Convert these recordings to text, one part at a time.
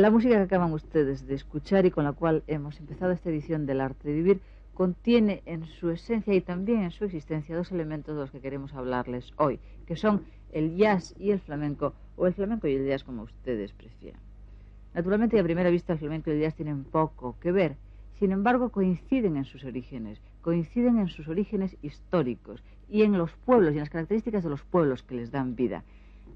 La música que acaban ustedes de escuchar y con la cual hemos empezado esta edición del Arte de Vivir contiene en su esencia y también en su existencia dos elementos de los que queremos hablarles hoy, que son el jazz y el flamenco, o el flamenco y el jazz como ustedes prefieran. Naturalmente, a primera vista, el flamenco y el jazz tienen poco que ver, sin embargo coinciden en sus orígenes históricos y en los pueblos y en las características de los pueblos que les dan vida.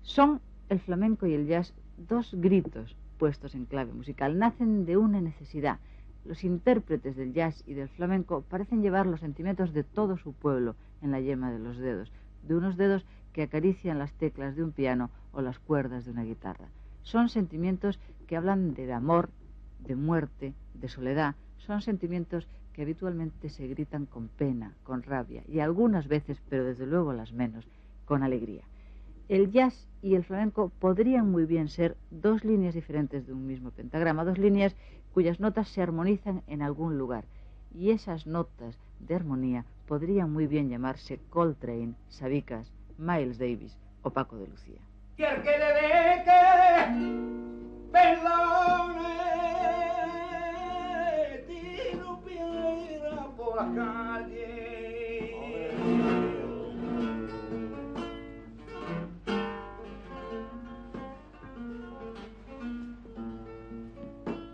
Son el flamenco y el jazz dos gritos puestos en clave musical, nacen de una necesidad. Los intérpretes del jazz y del flamenco parecen llevar los sentimientos de todo su pueblo en la yema de los dedos, de unos dedos que acarician las teclas de un piano o las cuerdas de una guitarra. Son sentimientos que hablan de amor, de muerte, de soledad. Son sentimientos que habitualmente se gritan con pena, con rabia y algunas veces, pero desde luego las menos, con alegría. El jazz y el flamenco podrían muy bien ser dos líneas diferentes de un mismo pentagrama, dos líneas cuyas notas se armonizan en algún lugar. Y esas notas de armonía podrían muy bien llamarse Coltrane, Sabicas, Miles Davis o Paco de Lucía. Y el que le deje, perdone, tiro piedra por la calle.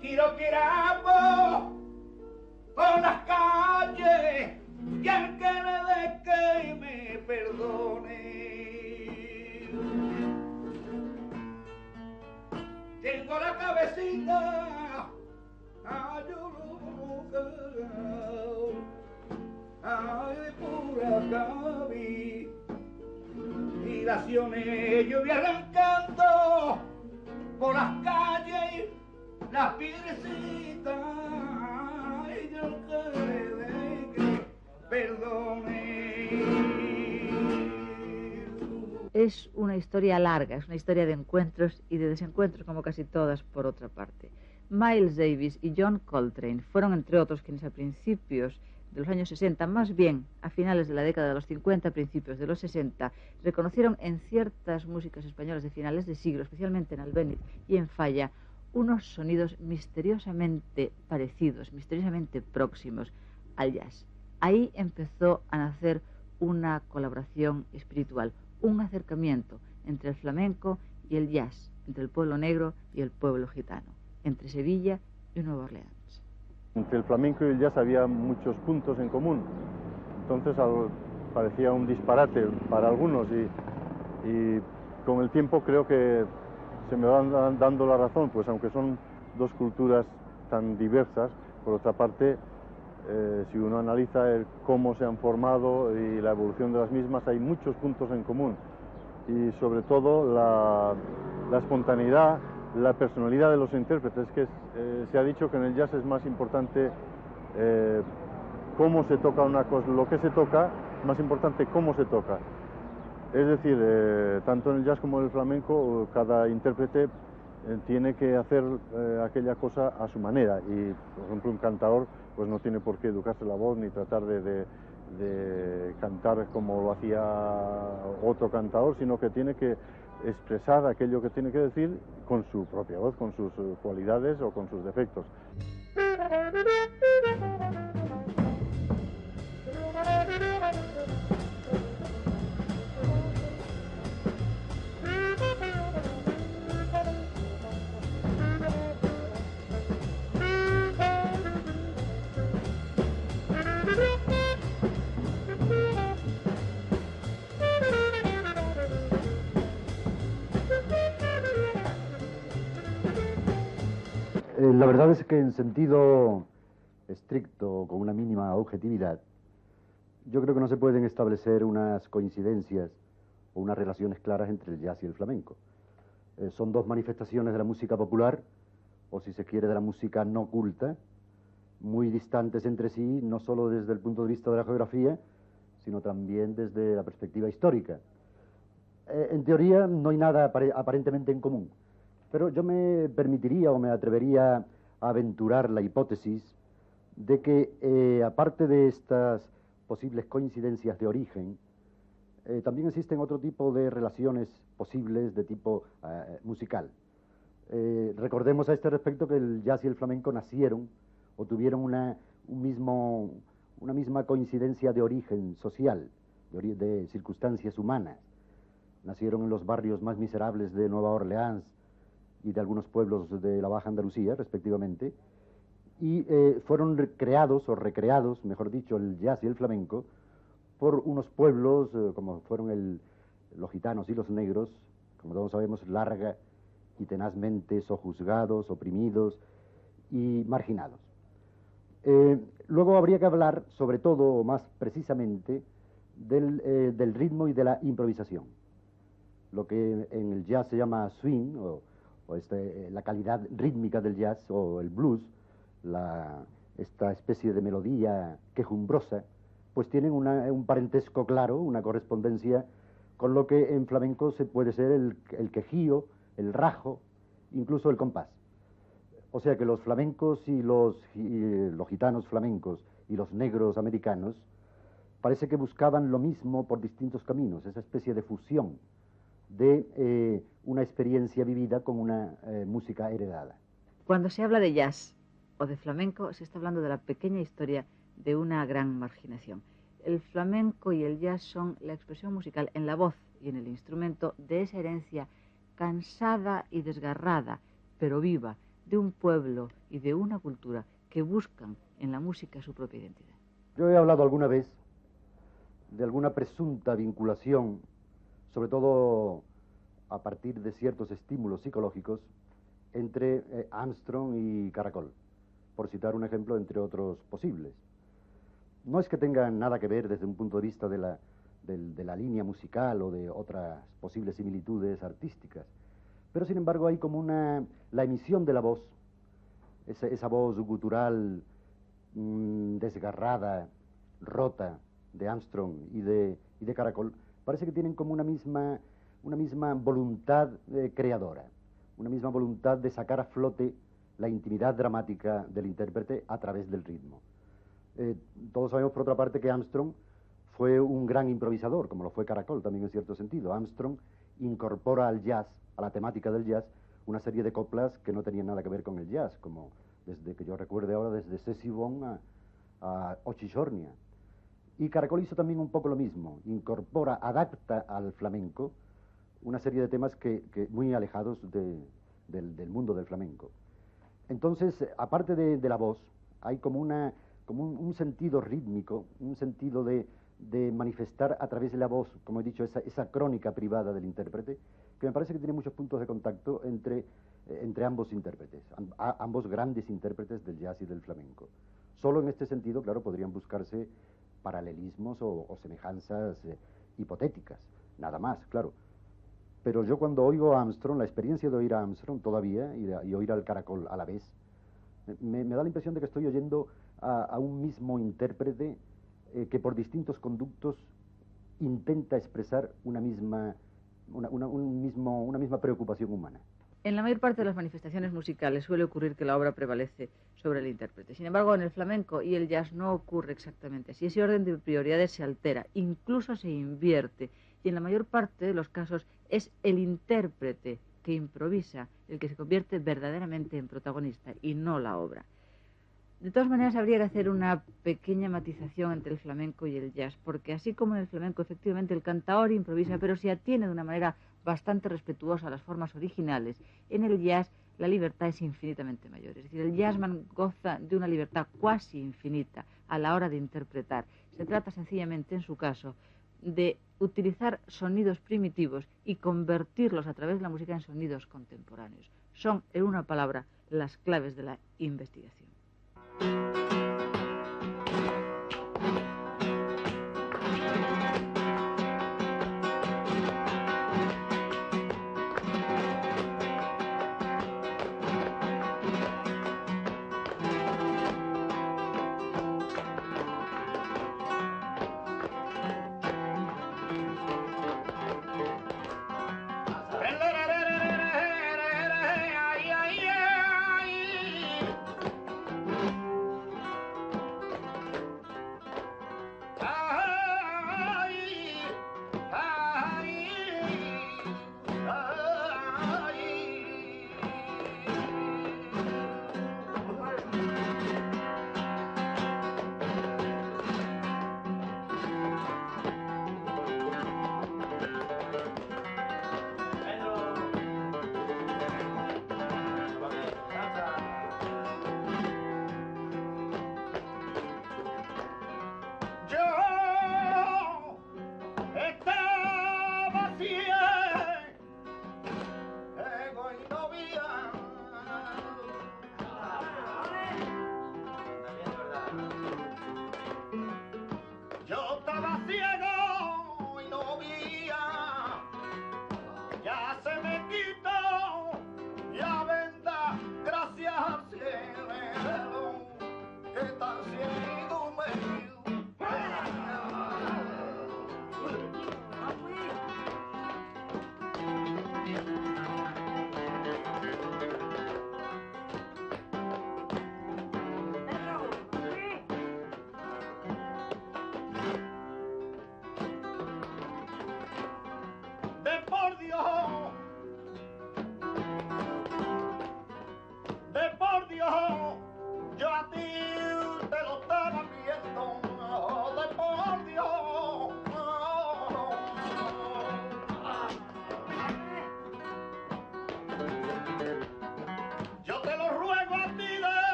Tiro tirapo por las calles y al que le dé que me perdone. Tengo la cabecita, ay, yo lo cagao, ay, por acá vi migraciones, yo voy arrancando por las calles, las piedrecitas, y yo que le dé que perdone. Es una historia larga, es una historia de encuentros y de desencuentros, como casi todas por otra parte. Miles Davis y John Coltrane fueron, entre otros, quienes a principios de los años 60, más bien a finales de la década de los 50, principios de los 60, reconocieron en ciertas músicas españolas de finales de siglo, especialmente en Albéniz y en Falla, unos sonidos misteriosamente parecidos, misteriosamente próximos al jazz. Ahí empezó a nacer una colaboración espiritual, un acercamiento entre el flamenco y el jazz, entre el pueblo negro y el pueblo gitano, entre Sevilla y Nueva Orleans. Entre el flamenco y el jazz había muchos puntos en común, entonces parecía un disparate para algunos y con el tiempo creo que se me van dando la razón, pues aunque son dos culturas tan diversas, por otra parte, si uno analiza cómo se han formado y la evolución de las mismas, hay muchos puntos en común y sobre todo la espontaneidad, la personalidad de los intérpretes, que se ha dicho que en el jazz es más importante cómo se toca una cosa, lo que se toca, más importante cómo se toca. Es decir, tanto en el jazz como en el flamenco, cada intérprete tiene que hacer aquella cosa a su manera y, por ejemplo, un cantador pues no tiene por qué educarse la voz ni tratar de cantar como lo hacía otro cantador, sino que tiene que expresar aquello que tiene que decir con su propia voz, con sus cualidades o con sus defectos. La verdad es que en sentido estricto, con una mínima objetividad, yo creo que no se pueden establecer unas coincidencias o unas relaciones claras entre el jazz y el flamenco. Son dos manifestaciones de la música popular, o si se quiere, de la música no culta, muy distantes entre sí, no solo desde el punto de vista de la geografía, sino también desde la perspectiva histórica. En teoría no hay nada aparentemente en común. Pero yo me permitiría o me atrevería a aventurar la hipótesis de que, aparte de estas posibles coincidencias de origen, también existen otro tipo de relaciones posibles de tipo musical. Recordemos a este respecto que el jazz y el flamenco nacieron o tuvieron una misma coincidencia de origen social, de circunstancias humanas. Nacieron en los barrios más miserables de Nueva Orleans y de algunos pueblos de la Baja Andalucía, respectivamente, y fueron creados o recreados, mejor dicho, el jazz y el flamenco, por unos pueblos como fueron los gitanos y los negros, como todos sabemos, larga y tenazmente sojuzgados, oprimidos y marginados. Luego habría que hablar, sobre todo, más precisamente, del ritmo y de la improvisación. Lo que en el jazz se llama swing, la calidad rítmica del jazz, o el blues, esta especie de melodía quejumbrosa, pues tienen un parentesco claro, una correspondencia con lo que en flamenco se puede ser el quejío, el rajo, incluso el compás. O sea que los flamencos y los gitanos flamencos y los negros americanos parece que buscaban lo mismo por distintos caminos, esa especie de fusión de una experiencia vivida con una música heredada. Cuando se habla de jazz o de flamenco, se está hablando de la pequeña historia de una gran marginación. El flamenco y el jazz son la expresión musical en la voz y en el instrumento de esa herencia cansada y desgarrada, pero viva, de un pueblo y de una cultura que buscan en la música su propia identidad. Yo he hablado alguna vez de alguna presunta vinculación, sobre todo a partir de ciertos estímulos psicológicos, entre Armstrong y Caracol, por citar un ejemplo entre otros posibles. No es que tengan nada que ver desde un punto de vista de la línea musical o de otras posibles similitudes artísticas, pero sin embargo hay como la emisión de la voz, esa voz gutural, desgarrada, rota, de Armstrong y de Caracol, parece que tienen como una misma voluntad creadora, una misma voluntad de sacar a flote la intimidad dramática del intérprete a través del ritmo. Todos sabemos, por otra parte, que Armstrong fue un gran improvisador, como lo fue Caracol también en cierto sentido. Armstrong incorpora al jazz, a la temática del jazz, una serie de coplas que no tenían nada que ver con el jazz, como desde que yo recuerde ahora, desde Sesibón a Ochichornia. Y Caracol hizo también un poco lo mismo, incorpora, adapta al flamenco una serie de temas que muy alejados del mundo del flamenco. Entonces, aparte de la voz, hay como un sentido rítmico, un sentido de manifestar a través de la voz, como he dicho, esa crónica privada del intérprete, que me parece que tiene muchos puntos de contacto entre ambos intérpretes, ambos grandes intérpretes del jazz y del flamenco. Solo en este sentido, claro, podrían buscarse paralelismos o semejanzas hipotéticas, nada más, claro. Pero yo cuando oigo a Armstrong, la experiencia de oír a Armstrong todavía y oír al Caracol a la vez, me da la impresión de que estoy oyendo a un mismo intérprete que por distintos conductos intenta expresar una misma preocupación humana. En la mayor parte de las manifestaciones musicales suele ocurrir que la obra prevalece sobre el intérprete. Sin embargo, en el flamenco y el jazz no ocurre exactamente así. Ese orden de prioridades se altera, incluso se invierte. Y en la mayor parte de los casos es el intérprete que improvisa el que se convierte verdaderamente en protagonista y no la obra. De todas maneras, habría que hacer una pequeña matización entre el flamenco y el jazz, porque así como en el flamenco, efectivamente, el cantaor improvisa, pero se atiene de una manera bastante respetuosa a las formas originales, en el jazz la libertad es infinitamente mayor. Es decir, el jazzman goza de una libertad cuasi infinita a la hora de interpretar. Se trata sencillamente, en su caso, de utilizar sonidos primitivos y convertirlos a través de la música en sonidos contemporáneos. Son, en una palabra, las claves de la investigación.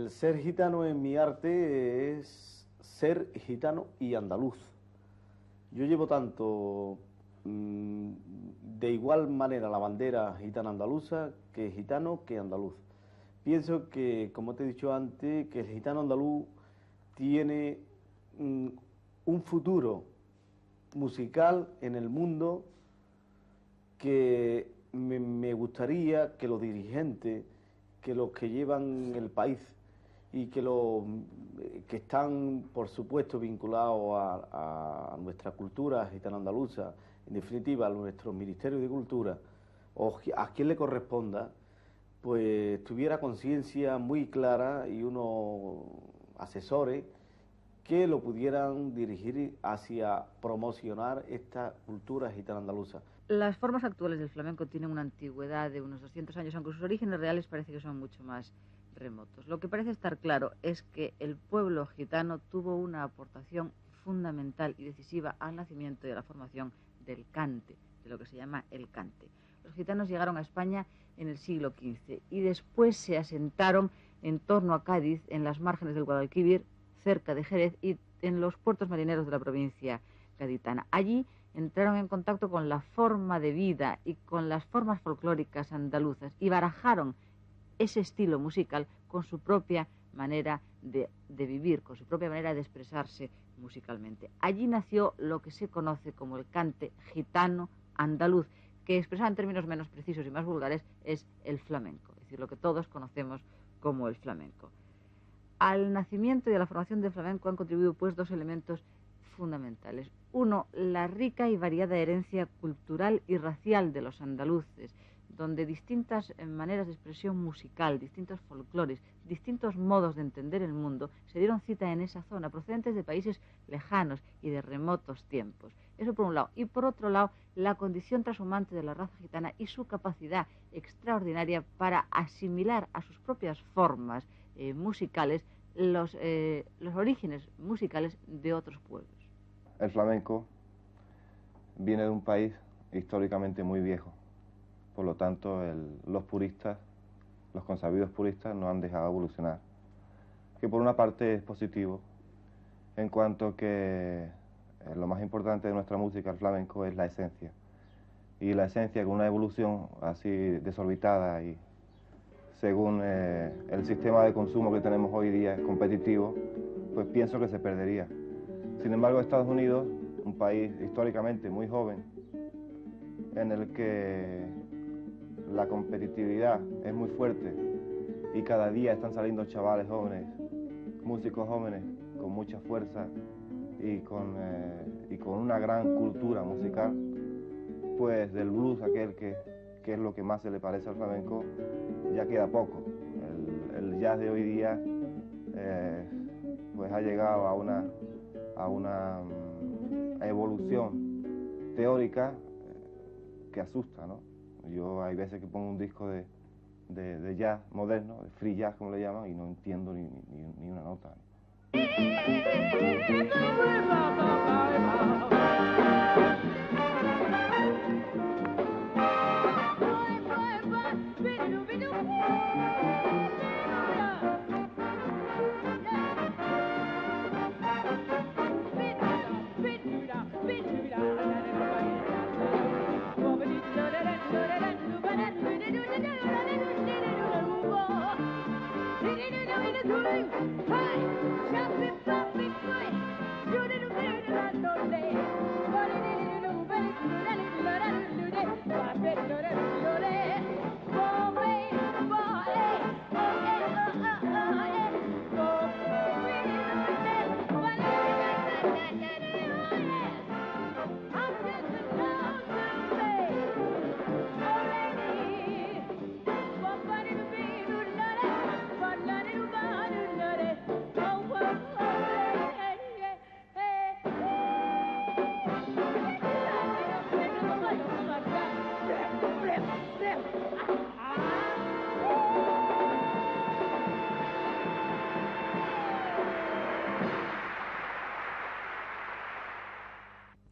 El ser gitano en mi arte es ser gitano y andaluz. Yo llevo tanto de igual manera la bandera gitana andaluza que gitano que andaluz. Pienso que, como te he dicho antes, que el gitano andaluz tiene un futuro musical en el mundo que me gustaría que los dirigentes, que los que llevan el país y que están, por supuesto, vinculados a nuestra cultura gitana andaluza, en definitiva a nuestro Ministerio de Cultura, o a quien le corresponda, pues tuviera conciencia muy clara y unos asesores que lo pudieran dirigir hacia promocionar esta cultura gitana andaluza. Las formas actuales del flamenco tienen una antigüedad de unos 200 años, aunque sus orígenes reales parece que son mucho más remotos. Lo que parece estar claro es que el pueblo gitano tuvo una aportación fundamental y decisiva al nacimiento y a la formación del cante, de lo que se llama el cante. Los gitanos llegaron a España en el siglo XV y después se asentaron en torno a Cádiz, en las márgenes del Guadalquivir, cerca de Jerez y en los puertos marineros de la provincia gaditana. Allí entraron en contacto con la forma de vida y con las formas folclóricas andaluzas y barajaron ese estilo musical con su propia manera de vivir, con su propia manera de expresarse musicalmente. Allí nació lo que se conoce como el cante gitano andaluz, que expresado en términos menos precisos y más vulgares es el flamenco, es decir, lo que todos conocemos como el flamenco. Al nacimiento y a la formación del flamenco han contribuido pues dos elementos fundamentales. Uno, la rica y variada herencia cultural y racial de los andaluces, donde distintas maneras de expresión musical, distintos folclores, distintos modos de entender el mundo se dieron cita en esa zona, procedentes de países lejanos y de remotos tiempos. Eso por un lado. Y por otro lado, la condición trashumante de la raza gitana y su capacidad extraordinaria para asimilar a sus propias formas musicales los orígenes musicales de otros pueblos. El flamenco viene de un país históricamente muy viejo. Por lo tanto, los puristas, los consabidos puristas, no han dejado evolucionar. Que por una parte es positivo, en cuanto que lo más importante de nuestra música, el flamenco, es la esencia. Y la esencia, con una evolución así desorbitada y según el sistema de consumo que tenemos hoy día competitivo, pues pienso que se perdería. Sin embargo, Estados Unidos, un país históricamente muy joven, en el que la competitividad es muy fuerte y cada día están saliendo chavales jóvenes, músicos jóvenes con mucha fuerza y con una gran cultura musical, pues del blues, aquel que es lo que más se le parece al flamenco, ya queda poco. El jazz de hoy día pues ha llegado a una evolución teórica que asusta, ¿no? Yo hay veces que pongo un disco de jazz moderno, de free jazz como le llaman, y no entiendo ni una nota, ¿no?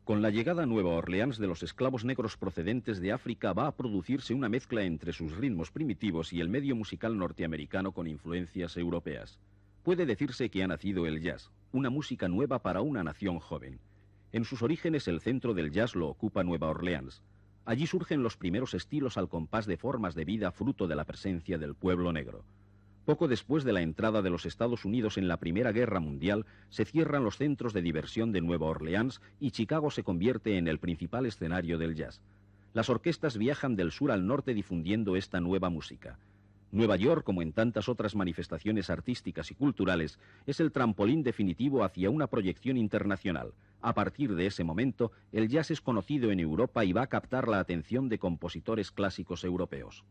Con la llegada a Nueva Orleans de los esclavos negros procedentes de África va a producirse una mezcla entre sus ritmos primitivos y el medio musical norteamericano con influencias europeas. Puede decirse que ha nacido el jazz, una música nueva para una nación joven. En sus orígenes el centro del jazz lo ocupa Nueva Orleans. Allí surgen los primeros estilos al compás de formas de vida fruto de la presencia del pueblo negro. Poco después de la entrada de los Estados Unidos en la Primera Guerra Mundial, se cierran los centros de diversión de Nueva Orleans y Chicago se convierte en el principal escenario del jazz. Las orquestas viajan del sur al norte difundiendo esta nueva música. Nueva York, como en tantas otras manifestaciones artísticas y culturales, es el trampolín definitivo hacia una proyección internacional. A partir de ese momento, el jazz es conocido en Europa y va a captar la atención de compositores clásicos europeos.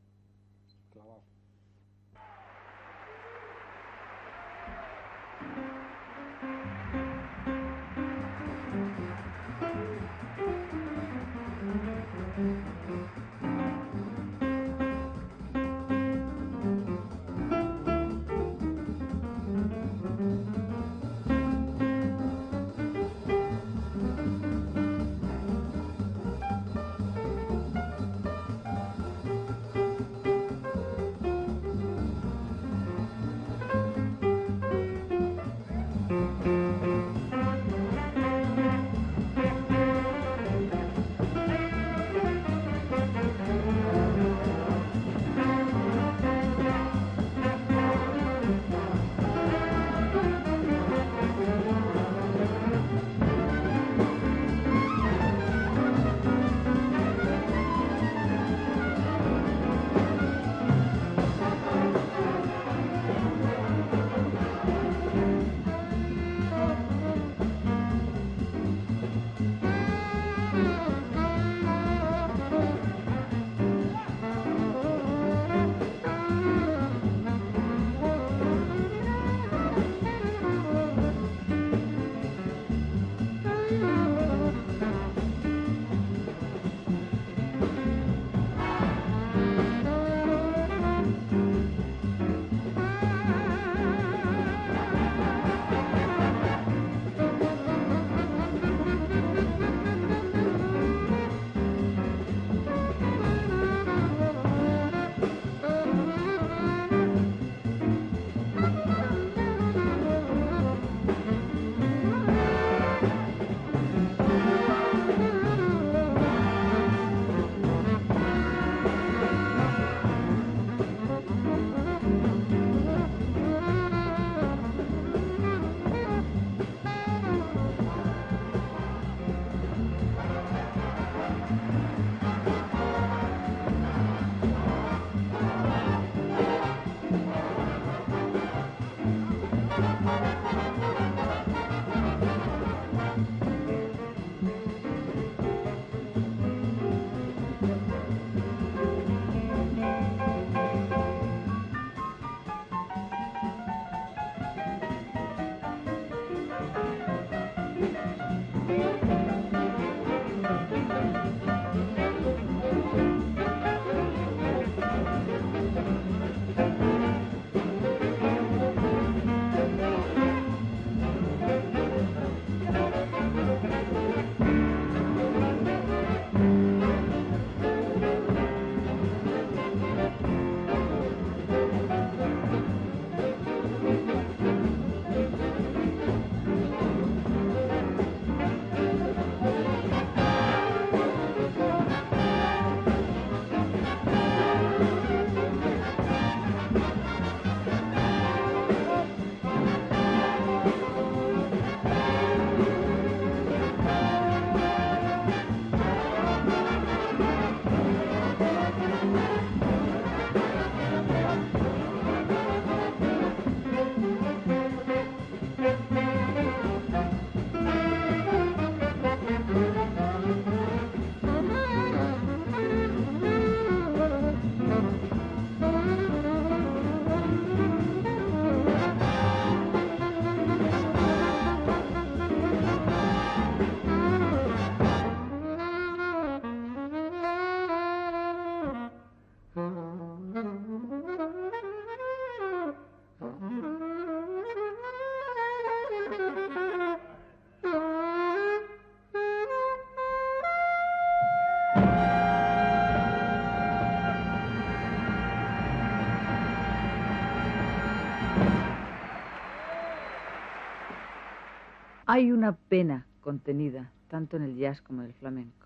Hay una pena contenida, tanto en el jazz como en el flamenco.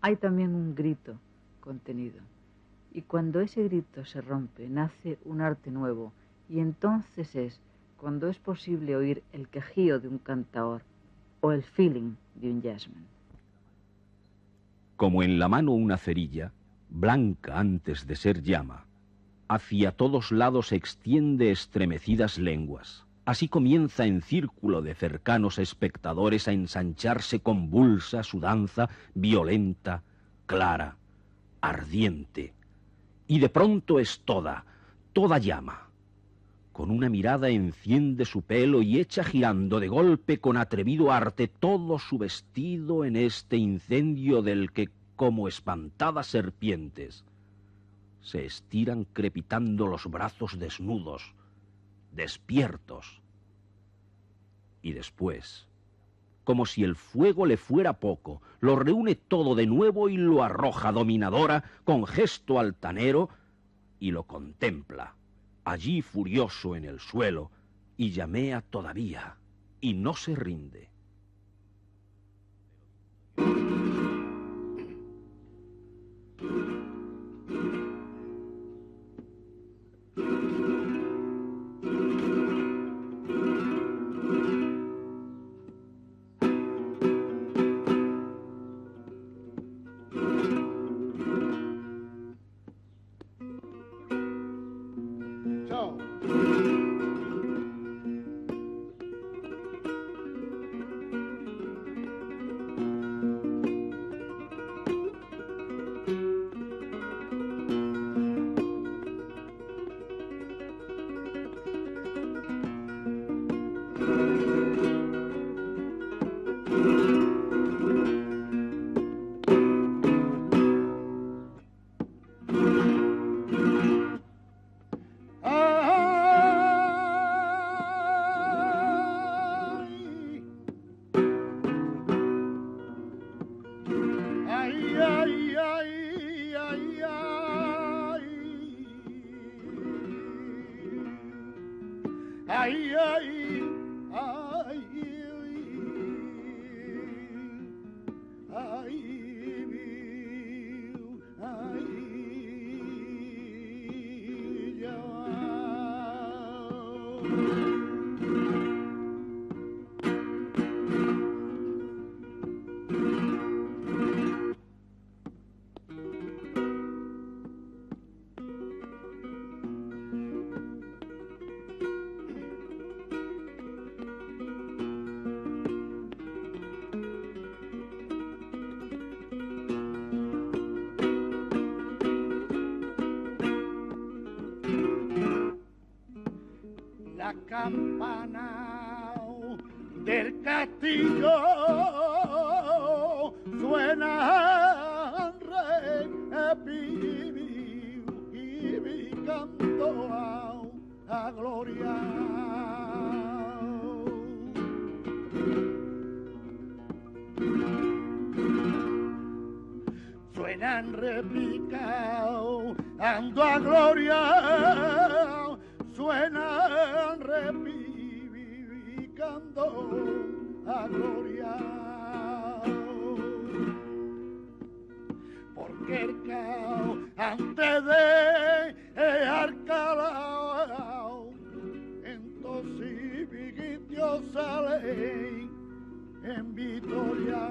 Hay también un grito contenido. Y cuando ese grito se rompe, nace un arte nuevo. Y entonces es cuando es posible oír el quejío de un cantaor o el feeling de un jazzman. Como en la mano una cerilla, blanca antes de ser llama, hacia todos lados extiende estremecidas lenguas. Así comienza en círculo de cercanos espectadores a ensancharse convulsa su danza violenta, clara, ardiente. Y de pronto es toda llama. Con una mirada enciende su pelo y echa girando de golpe con atrevido arte todo su vestido en este incendio del que, como espantadas serpientes, se estiran crepitando los brazos desnudos, despiertos. Y después, como si el fuego le fuera poco, lo reúne todo de nuevo y lo arroja dominadora con gesto altanero y lo contempla, allí furioso en el suelo, y llamea todavía, y no se rinde. La campana del castillo suena repicando a gloria. Suenan repicando a gloria. Suenan repicando a gloria, porque el cao antes de Arcalao, entonces Vigitio sale en Vitoria,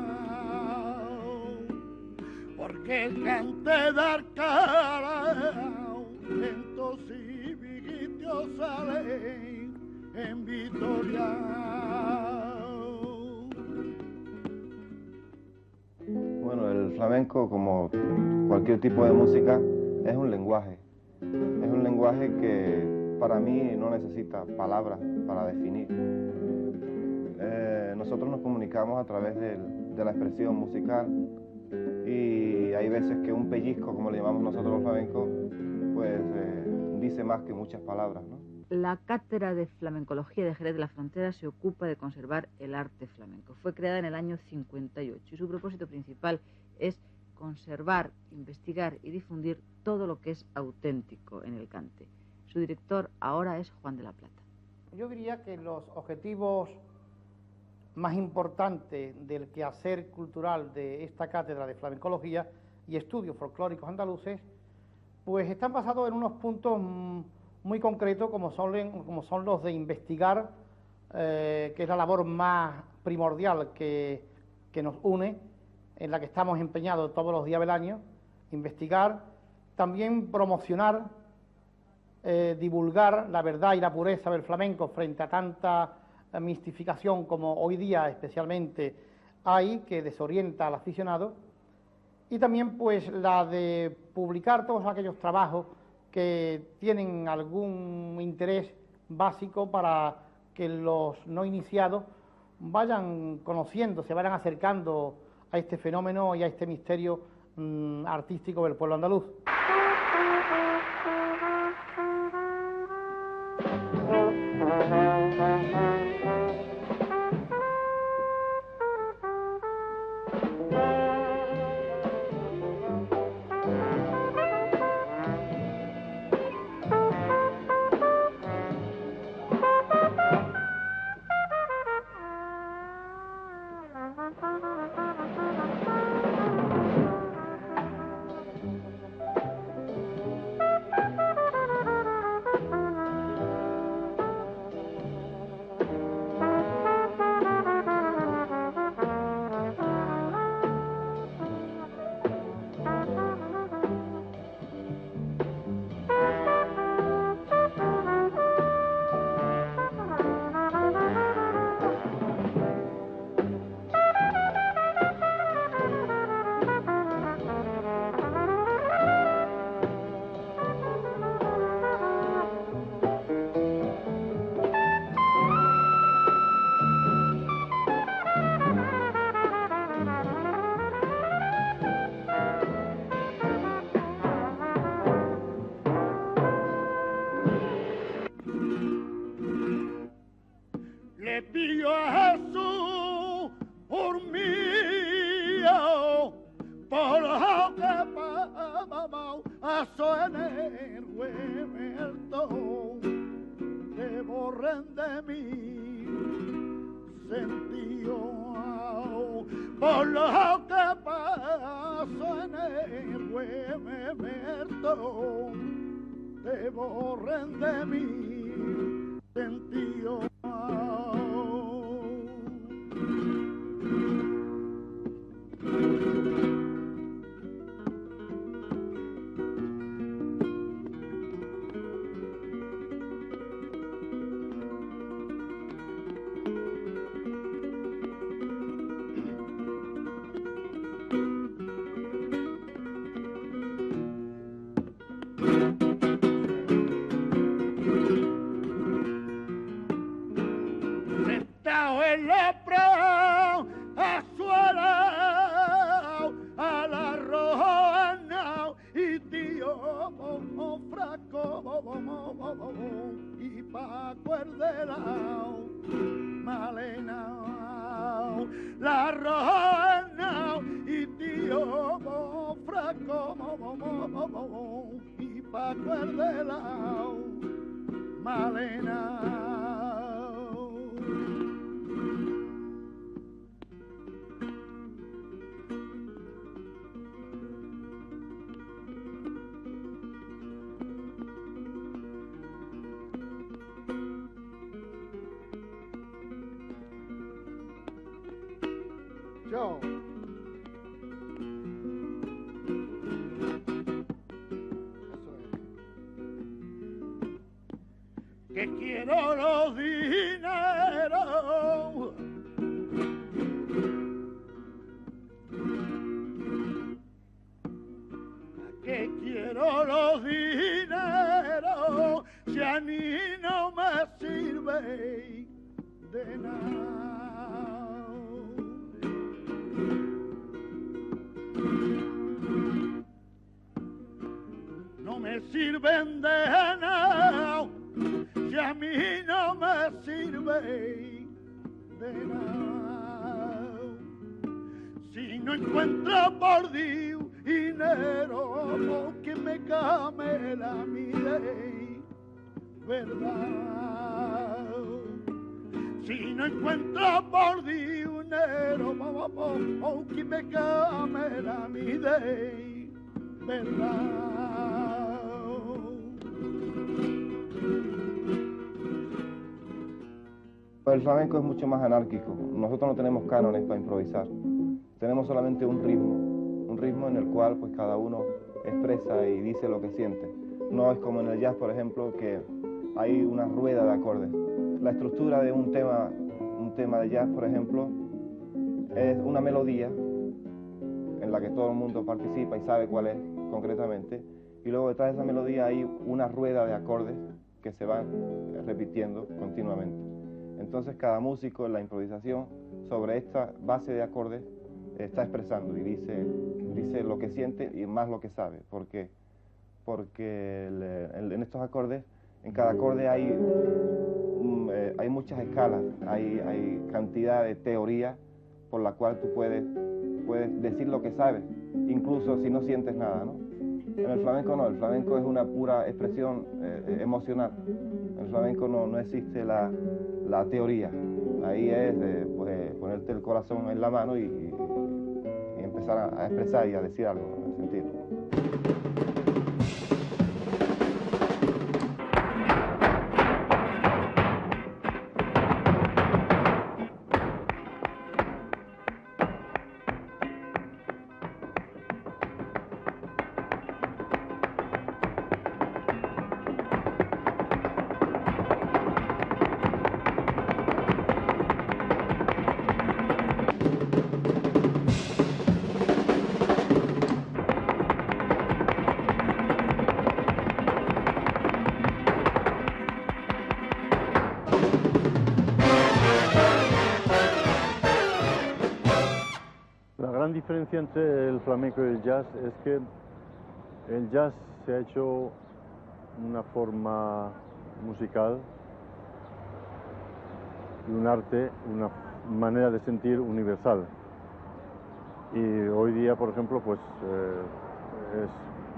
porque el cante de Arcalao, entonces sale en Vitoria. Bueno, el flamenco, como cualquier tipo de música, es un lenguaje. Es un lenguaje que para mí no necesita palabras para definir. Nosotros nos comunicamos a través de la expresión musical y hay veces que un pellizco, como le llamamos nosotros los flamencos, pues dice más que muchas palabras, ¿no? La Cátedra de Flamencología de Jerez de la Frontera se ocupa de conservar el arte flamenco. Fue creada en el año 58 y su propósito principal es conservar, investigar y difundir todo lo que es auténtico en el cante. Su director ahora es Juan de la Plata. Yo diría que los objetivos más importante del quehacer cultural de esta cátedra de flamencología y estudios folclóricos andaluces, pues están basados en unos puntos muy concretos como son los de investigar, que es la labor más primordial que nos une, en la que estamos empeñados todos los días del año, investigar, también promocionar, divulgar la verdad y la pureza del flamenco frente a tanta mistificación como hoy día especialmente hay, que desorienta al aficionado, y también pues la de publicar todos aquellos trabajos que tienen algún interés básico para que los no iniciados vayan conociendo, se vayan acercando a este fenómeno y a este misterio artístico del pueblo andaluz. Le pido a Jesús por mí, por lo que pasó en el huerto, que borren de mí sentido, por lo que pasó en el huerto, que borren de mí sentido. En la prao, a suela, a la roja, y tío, fraco, y pa' cuerdelao, malena, la roja, y tío, fraco, y pa' cuerdelao, malena. Yo. Eso es. Que quiero los dineros, que quiero los dineros, si a mí no me sirve de nada. No me sirven de nada, si a mí no me sirve de nada. Si no encuentro por Dios dinero que me came la mi ley, verdad. Si no encuentro por dinero, o que me camera mi day, ¿verdad? El flamenco es mucho más anárquico. Nosotros no tenemos cánones para improvisar. Tenemos solamente un ritmo en el cual pues cada uno expresa y dice lo que siente. No es como en el jazz, por ejemplo, que hay una rueda de acordes. La estructura de un tema de jazz, por ejemplo, es una melodía en la que todo el mundo participa y sabe cuál es concretamente, y luego detrás de esa melodía hay una rueda de acordes que se van repitiendo continuamente. Entonces cada músico en la improvisación sobre esta base de acordes está expresando y dice lo que siente y más lo que sabe, porque en estos acordes, en cada acorde hay muchas escalas, hay cantidad de teoría por la cual tú puedes decir lo que sabes, incluso si no sientes nada, ¿no? En el flamenco no, el flamenco es una pura expresión emocional. En el flamenco no existe la teoría. Ahí es pues, ponerte el corazón en la mano y empezar a expresar y a decir algo, a sentir. La gran diferencia entre el flamenco y el jazz es que el jazz se ha hecho una forma musical y un arte, una manera de sentir universal. Y hoy día, por ejemplo, pues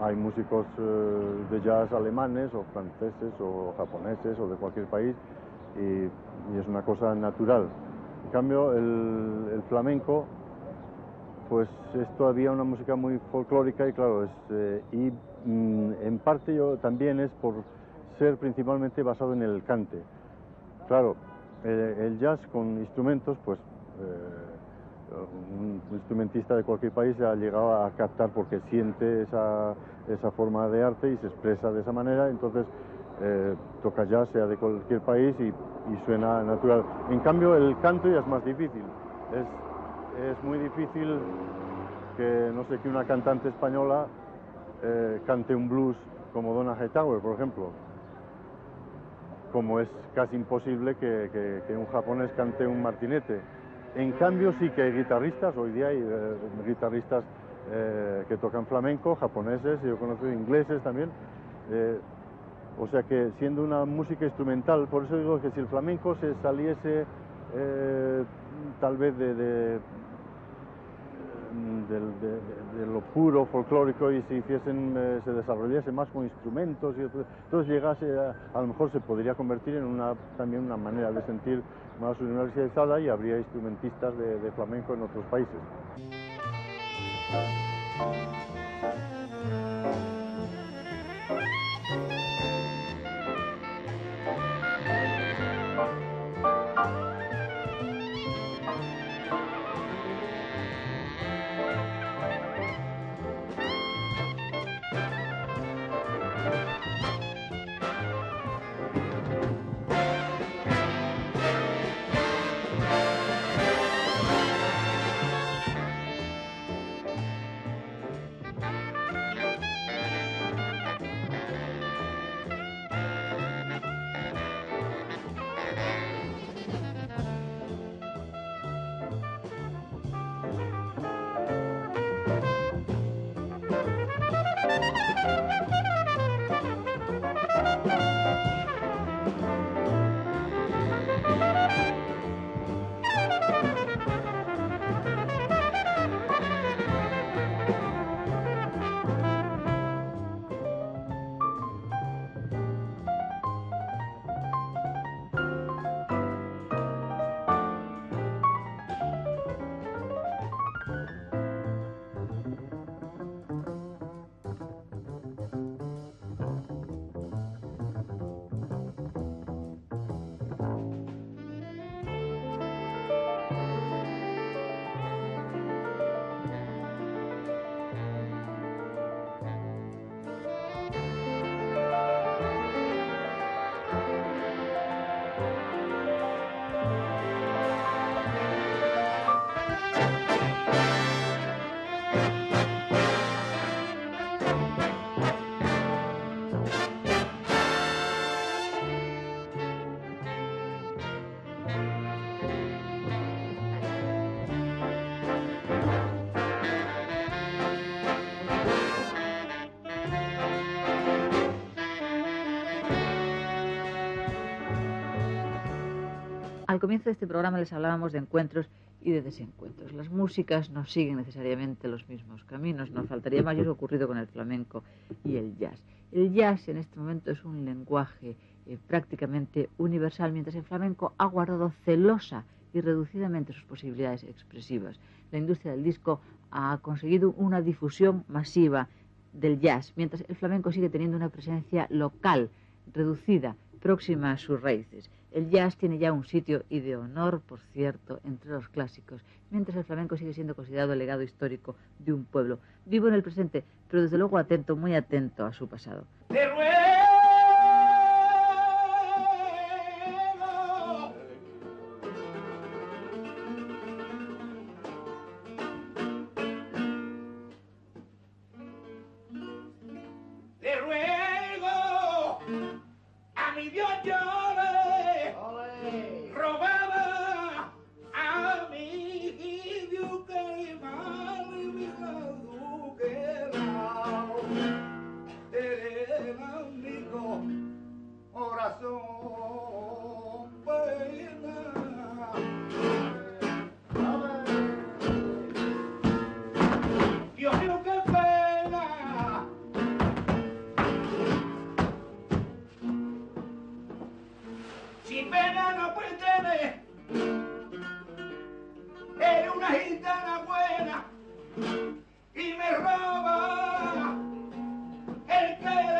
hay músicos de jazz alemanes o franceses o japoneses o de cualquier país y es una cosa natural. En cambio, el flamenco pues es todavía una música muy folclórica y claro, en parte también es por ser principalmente basado en el cante. Claro, el jazz con instrumentos, pues un instrumentista de cualquier país ha llegado a captar porque siente esa forma de arte y se expresa de esa manera, entonces toca jazz, sea de cualquier país y suena natural. En cambio, el canto ya es más difícil. Es muy difícil que, no sé, que una cantante española cante un blues como Donna Hightower, por ejemplo. Como es casi imposible que un japonés cante un martinete. En cambio, sí que hay guitarristas, hoy día hay guitarristas que tocan flamenco, japoneses, yo conozco ingleses también. O sea que siendo una música instrumental, por eso digo que si el flamenco se saliese tal vez de lo puro folclórico y se desarrollase más con instrumentos y entonces llegase a lo mejor se podría convertir en también una manera de sentir más universalizada y habría instrumentistas de flamenco en otros países. Al comienzo de este programa les hablábamos de encuentros y de desencuentros. Las músicas no siguen necesariamente los mismos caminos, nos faltaría más, y eso ha ocurrido con el flamenco y el jazz. El jazz en este momento es un lenguaje prácticamente universal, mientras el flamenco ha guardado celosa y reducidamente sus posibilidades expresivas. La industria del disco ha conseguido una difusión masiva del jazz, mientras el flamenco sigue teniendo una presencia local, reducida, próxima a sus raíces. El jazz tiene ya un sitio, y de honor, por cierto, entre los clásicos, mientras el flamenco sigue siendo considerado el legado histórico de un pueblo, vivo en el presente, pero desde luego atento, muy atento a su pasado. Te ruego, te ruego, a mi Dios llore, robaba a mi Dios que mal mi eres amigo, corazón pena. Dios mío, qué pena. Sin pena no puede tener. Eres una gitana buena y me roba el querer.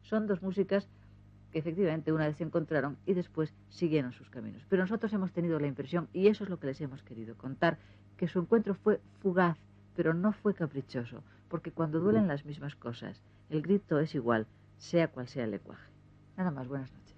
Son dos músicas que efectivamente una vez se encontraron y después siguieron sus caminos. Pero nosotros hemos tenido la impresión, y eso es lo que les hemos querido contar, que su encuentro fue fugaz, pero no fue caprichoso, porque cuando duelen las mismas cosas, el grito es igual, sea cual sea el lenguaje. Nada más, buenas noches.